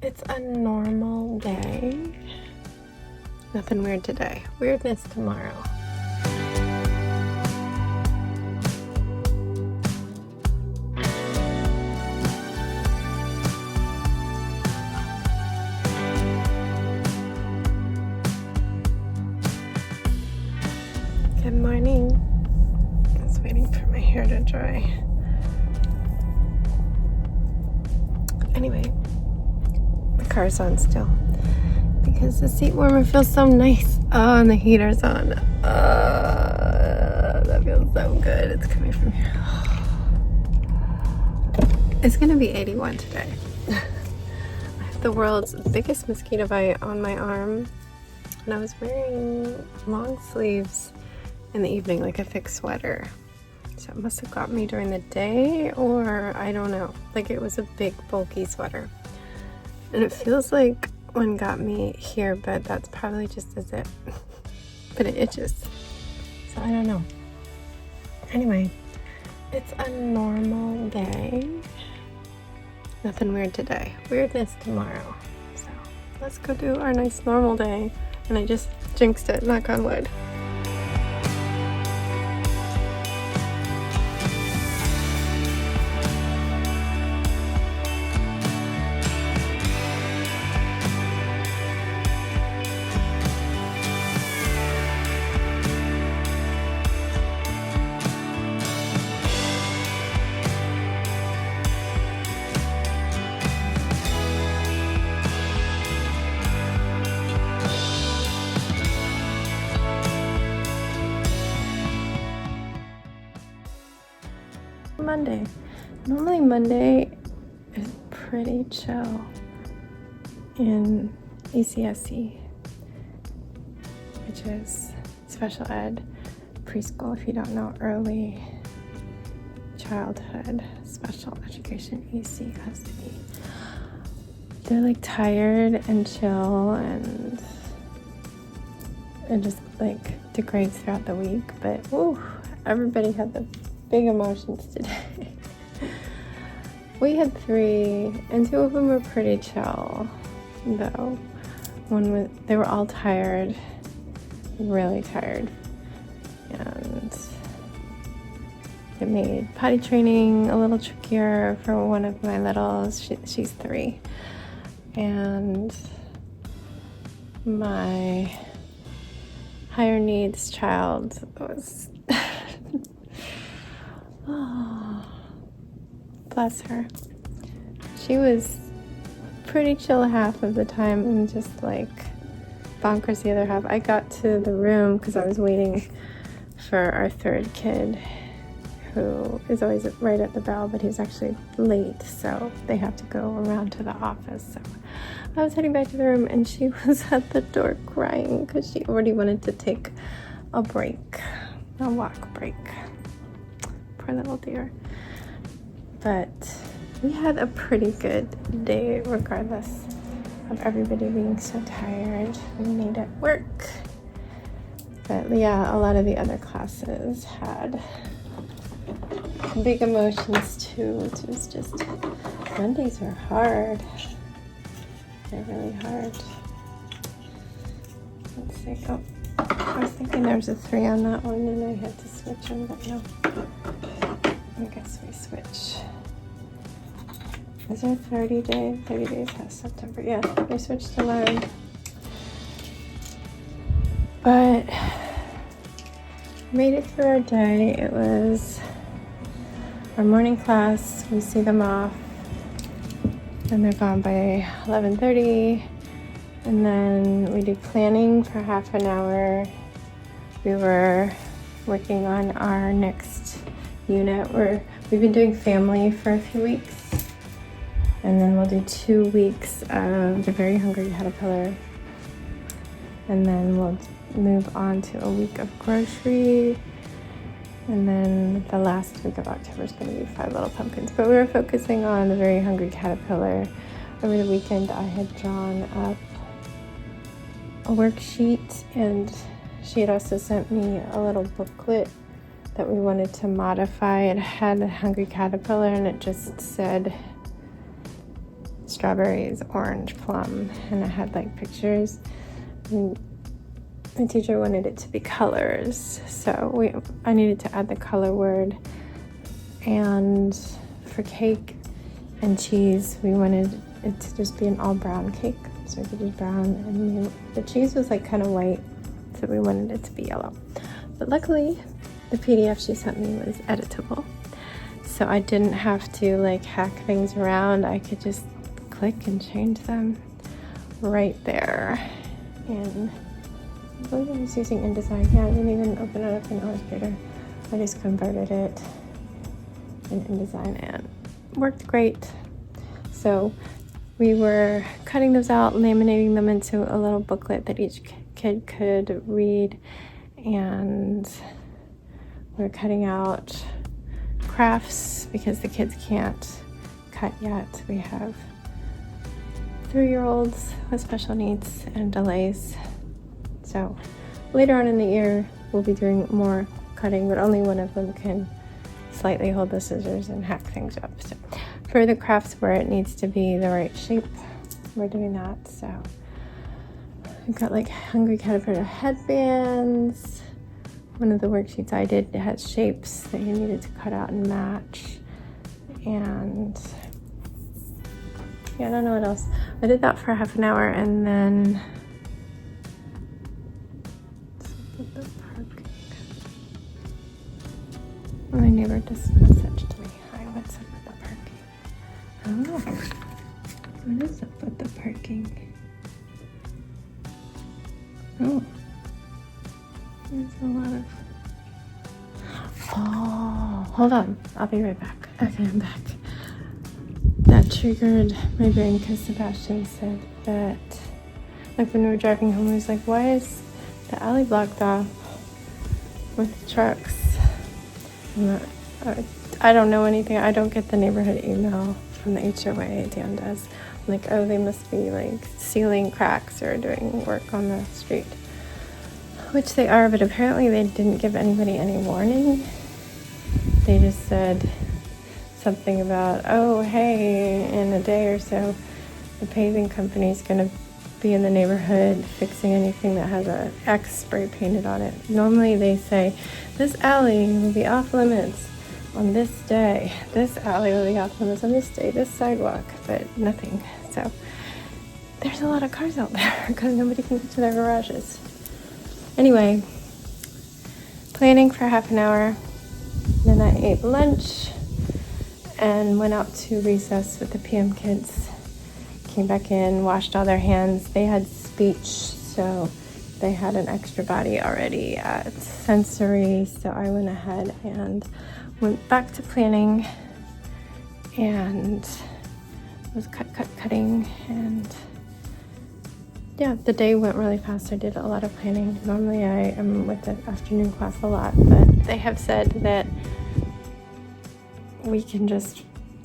It's a normal day. Nothing weird today. Weirdness tomorrow. Good morning. I was waiting for my hair to dry. Anyway, the car's on still because the seat warmer feels so nice. Oh, and the heater's on. That feels so good. It's coming from here. It's gonna be 81 today. I have the world's biggest mosquito bite on my arm, and I was wearing long sleeves in the evening, like a thick sweater. So it must have got me during the day, or I don't know. Like it was a big bulky sweater. And it feels like one got me here, but that's probably just as it. But it itches. So I don't know. Anyway, it's a normal day. Nothing weird today. Weirdness tomorrow. So let's go do our nice normal day. And I just jinxed it, knock on wood. Monday. Normally Monday is pretty chill in ECSE, which is special ed, preschool, if you don't know, early childhood, special education, ECSE. They're like tired and chill and just like degrades throughout the week, but woo, everybody had the big emotions today. We had 3, and 2 of them were pretty chill, though. They were all tired, really tired, and it made potty training a little trickier for one of my littles. She's 3, and my higher needs child was oh, bless her. She was pretty chill half of the time and just like bonkers the other half. I got to the room because I was waiting for our 3rd kid, who is always right at the bell, but he's actually late, so they have to go around to the office. So I was heading back to the room, and she was at the door crying because she already wanted to take a break, a walk break. Poor little dear. But we had a pretty good day regardless of everybody being so tired. We made it work. But yeah, a lot of the other classes had big emotions too. It was just, Mondays are hard. They're really hard. Let's see. Oh, I was thinking there was a 3 on that one and I had to switch them, but no. I guess we switch. Is there 30 days? 30 days past September. Yeah, we switched to 11. But made it through our day. It was our morning class. We see them off, and they're gone by 11:30. And then we do planning for half an hour. We were working on our next unit. We've been doing family for a few weeks. And then we'll do 2 weeks of the Very Hungry Caterpillar. And then we'll move on to a week of grocery. And then the last week of October is going to be 5 Little Pumpkins. But we were focusing on the Very Hungry Caterpillar. Over the weekend, I had drawn up a worksheet, and she had also sent me a little booklet that we wanted to modify. It had a hungry caterpillar, and it just said strawberries, orange, plum, and it had like pictures. And the teacher wanted it to be colors, so I needed to add the color word. And for cake and cheese, we wanted it to just be an all brown cake, so we could do brown, and the cheese was like kind of white, so we wanted it to be yellow. But luckily the PDF she sent me was editable, so I didn't have to like hack things around. I could just click and change them right there. And I believe I was using InDesign. Yeah, I didn't even open it up in Illustrator. I just converted it in InDesign and worked great. So we were cutting those out, laminating them into a little booklet that each kid could read, and we're cutting out crafts because the kids can't cut yet. We have 3-year-olds with special needs and delays. So later on in the year, we'll be doing more cutting, but only one of them can slightly hold the scissors and hack things up. So for the crafts where it needs to be the right shape, we're doing that. So we've got like Hungry Caterpillar headbands. One of the worksheets I did has shapes that you needed to cut out and match. And yeah, I don't know what else. I did that for half an hour, and then my neighbor just messaged me. Hi, what's up with the parking? Oh, what is up with the parking? Oh, there's a lot of... Oh, hold on. I'll be right back. Okay, I'm back. That triggered my brain because Sebastian said that, like when we were driving home, he was like, why is the alley blocked off with trucks? I don't know anything. I don't get the neighborhood email from the HOA. Dan does. I'm like, oh, they must be like sealing cracks or doing work on the street, which they are, but apparently they didn't give anybody any warning. They just said something about, oh, hey, in a day or so, the paving company is going to be in the neighborhood fixing anything that has a X spray painted on it. Normally they say, this alley will be off limits on this day. This alley will be off limits on this day, this sidewalk, but nothing. So there's a lot of cars out there because nobody can get to their garages. Anyway, planning for half an hour. Then I ate lunch and went out to recess with the PM kids. Came back in, washed all their hands. They had speech, so they had an extra body already at sensory. So I went ahead and went back to planning and was cutting. And yeah, the day went really fast. I did a lot of planning. Normally I am with the afternoon class a lot, but they have said that we can just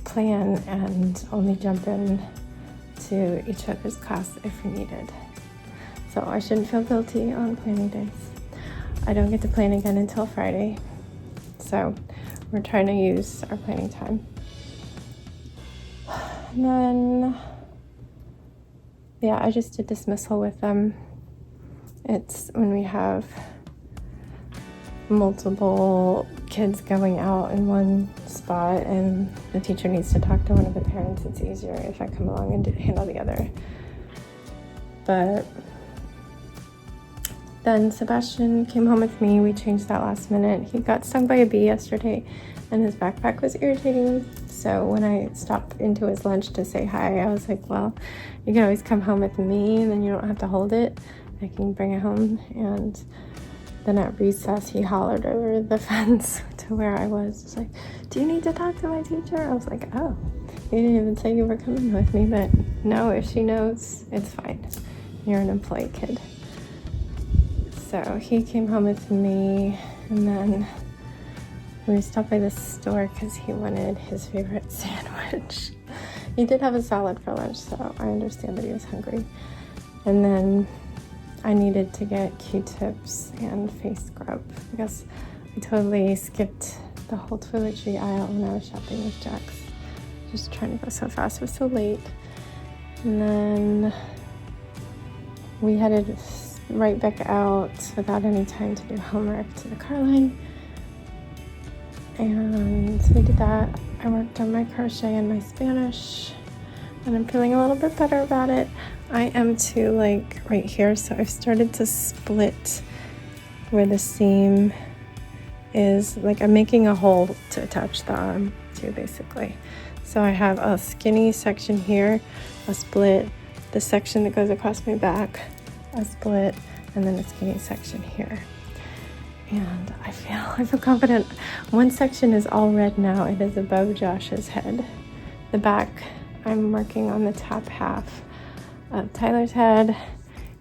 plan and only jump in to each other's class if needed. So I shouldn't feel guilty on planning days. I don't get to plan again until Friday. So we're trying to use our planning time. And then, yeah, I just did dismissal with them. It's when we have multiple kids going out in one spot and the teacher needs to talk to one of the parents, it's easier if I come along and handle the other. But then Sebastian came home with me. We changed that last minute. He got stung by a bee yesterday and his backpack was irritating. So when I stopped into his lunch to say hi, I was like, well, you can always come home with me and then you don't have to hold it. I can bring it home. And then at recess, he hollered over the fence to where I was. He's like, do you need to talk to my teacher? I was like, oh, you didn't even say you were coming with me, but no, if she knows, it's fine. You're an employee kid. So he came home with me, and then we stopped by the store because he wanted his favorite sandwich. He did have a salad for lunch, so I understand that he was hungry. And then I needed to get Q-tips and face scrub because I totally skipped the whole toiletry aisle when I was shopping with Jax. Just trying to go so fast. It was so late. And then we headed right back out without any time to do homework to the car line. And we did that. I worked on my crochet and my Spanish, and I'm feeling a little bit better about it. I am too, like right here, so I've started to split where the seam is. Like I'm making a hole to attach the arm to, basically. So I have a skinny section here, a split, the section that goes across my back, a split, and then a skinny section here. And I feel confident. One section is all red now. It is above Josh's head. The back, I'm working on the top half of Tyler's head,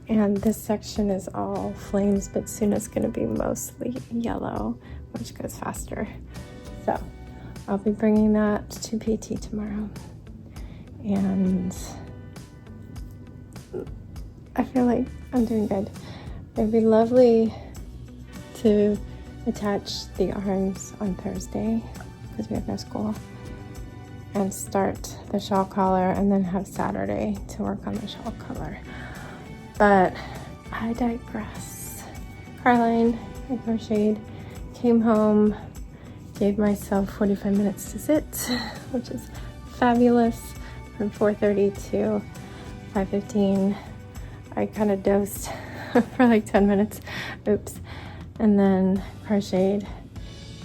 and this section is all flames, but soon it's going to be mostly yellow, which goes faster. So I'll be bringing that to PT tomorrow, and I feel like I'm doing good. It'd be lovely to attach the arms on Thursday because we have no school, and start the shawl collar, and then have Saturday to work on the shawl collar. But I digress. Caroline, I crocheted, came home, gave myself 45 minutes to sit, which is fabulous, from 4:30 to 5:15. I kind of dozed for like 10 minutes, oops, and then crocheted.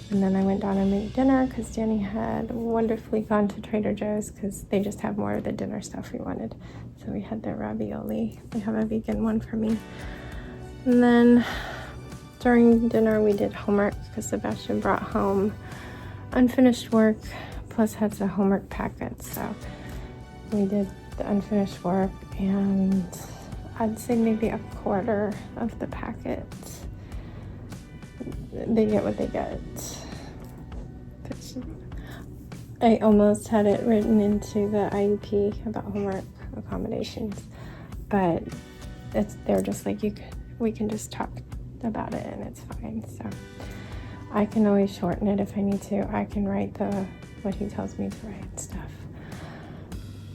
And then I went down and made dinner because Danny had wonderfully gone to Trader Joe's because they just have more of the dinner stuff we wanted. So we had their ravioli. They have a vegan one for me. And then during dinner we did homework because Sebastian brought home unfinished work plus had some homework packets. So we did the unfinished work, and I'd say maybe a quarter of the packet. They get what they get. I almost had it written into the IEP about homework accommodations, but they're just like, we can just talk about it and it's fine. So I can always shorten it if I need to. I can write what he tells me to write stuff.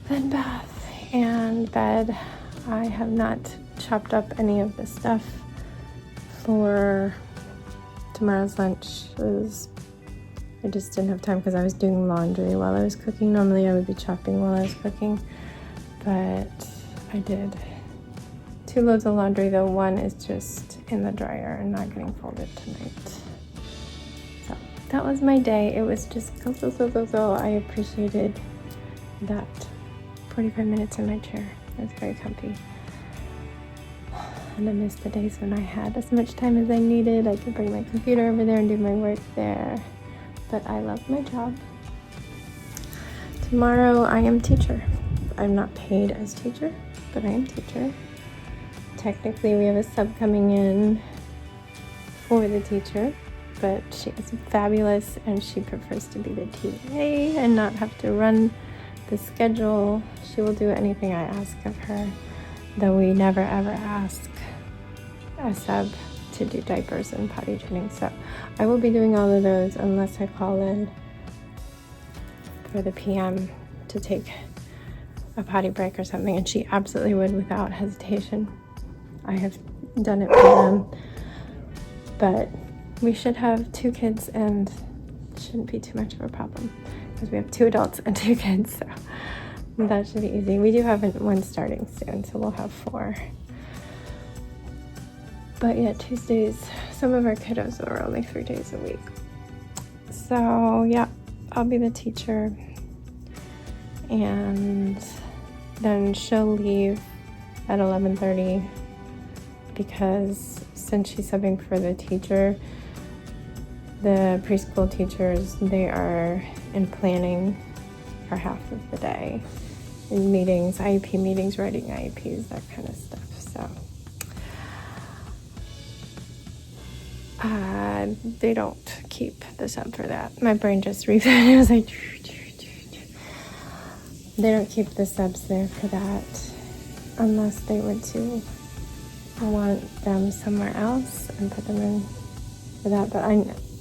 Then bath and bed. I have not chopped up any of the stuff for tomorrow's lunch. I just didn't have time because I was doing laundry while I was cooking. Normally I would be chopping while I was cooking, but I did 2 loads of laundry, though one is just in the dryer and not getting folded tonight. So that was my day. It was just go. I appreciated that 45 minutes in my chair. It was very comfy. And I missed the days when I had as much time as I needed. I could bring my computer over there and do my work there. But I love my job. Tomorrow I am teacher. I'm not paid as teacher, but I am teacher. Technically we have a sub coming in for the teacher, but she is fabulous and she prefers to be the TA and not have to run the schedule. She will do anything I ask of her, though we never ever ask a sub to do diapers and potty training. So I will be doing all of those unless I call in for the PM to take a potty break or something, and she absolutely would without hesitation. I have done it for them, but we should have 2 kids and it shouldn't be too much of a problem because we have 2 adults and 2 kids, so that should be easy. We do have one starting soon, so we'll have 4. But yeah, Tuesdays, some of our kiddos are only 3 days a week. So yeah, I'll be the teacher. And then she'll leave at 11:30 because since she's subbing for the teacher, the preschool teachers, they are in planning for half of the day. In meetings, IEP meetings, writing IEPs, that kind of stuff. So they don't keep the sub for that. My brain just reset. It was like, they don't keep the subs there for that unless they were to want them somewhere else and put them in for that. But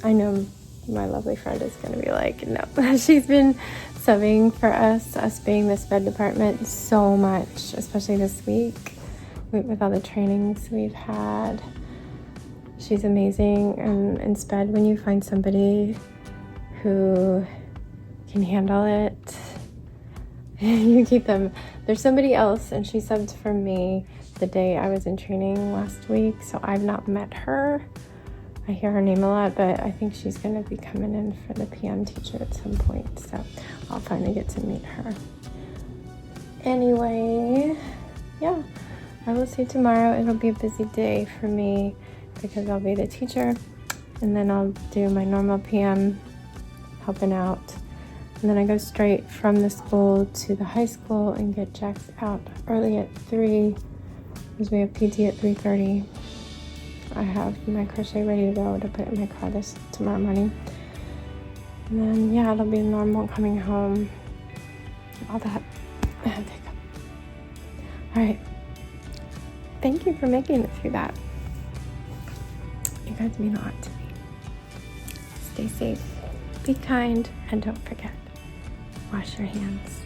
I know my lovely friend is going to be like, no. She's been subbing for us being this bed department so much, especially this week with all the trainings we've had. She's amazing. And in SPED, when you find somebody who can handle it, you keep them. There's somebody else, and she subbed for me the day I was in training last week, so I've not met her. I hear her name a lot, but I think she's going to be coming in for the PM teacher at some point, so I'll finally get to meet her. Anyway, yeah, I will see you tomorrow. It'll be a busy day for me because I'll be the teacher, and then I'll do my normal PM helping out. And then I go straight from the school to the high school and get Jax out early at 3 because we have PT at 3:30. I have my crochet ready to go to put in my car tomorrow morning. And then, yeah, it'll be normal coming home. All that. All right. Thank you for making it through that. You guys mean a lot to me. Stay safe, be kind, and don't forget, wash your hands.